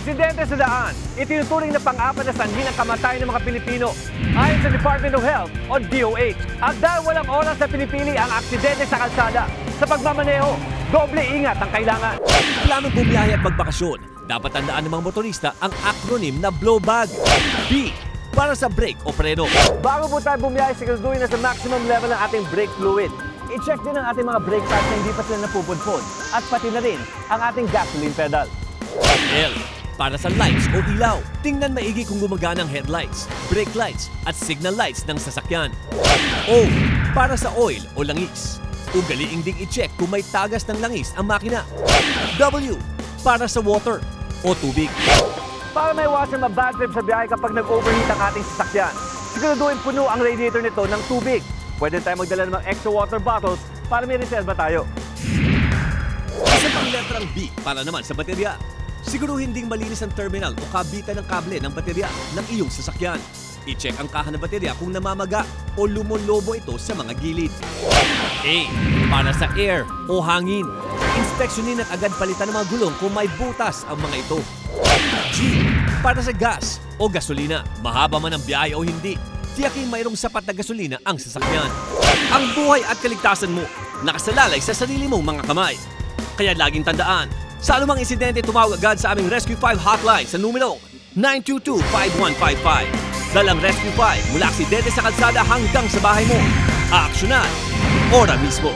Aksidente sa daan, itinuturing na pang-apat na sanhi ng kamatayan ng mga Pilipino. Ayon sa Department of Health o DOH, at dahil walang oras na pinipili ang aksidente sa kalsada, sa pagmamaneho, doble ingat ang kailangan. Planong bumiyahe at magbakasyon, dapat tandaan ng mga motorista ang acronym na BLOWBAG. B. Para sa brake o preno. Bago po tayo bumiyahe, siguraduhin na sa maximum level ng ating brake fluid. I-check din ang ating mga brake pads na hindi pa sila napupudpod at pati na rin ang ating gasoline pedal. L. Para sa lights o ilaw. Tingnan maigi kung gumagana ang headlights, brake lights at signal lights ng sasakyan. O. Para sa oil o langis. Ugaliing ding i-check kung may tagas ng langis ang makina. W. Para sa water o tubig. Para maiwasan ma-bad trip sa biyahe kapag nag-overheat ang ating sasakyan, siguraduhin puno ang radiator nito ng tubig. Pwede tayo magdala ng mga extra water bottles para may reserva tayo. Isa pang letrang B para naman sa baterya. Siguruhin ding malinis ang terminal o kabitan ng kable ng baterya ng iyong sasakyan. I-check ang kaha ng baterya kung namamaga o lumolobo ito sa mga gilid. A. Para sa air o hangin. Inspeksyonin at agad palitan ng mga gulong kung may butas ang mga ito. G. Para sa gas o gasolina. Mahaba man ang biyahe o hindi, tiyaking mayroong sapat na gasolina ang sasakyan. Ang buhay at kaligtasan mo nakasalalay sa sarili mong mga kamay. Kaya laging tandaan, sa anumang insidente tumawag agad sa aming Rescue 5 hotline sa numero 922-5155. Dalang Rescue 5 mula aksidente sa kalsada hanggang sa bahay mo. Aaksyonan, ora mismo.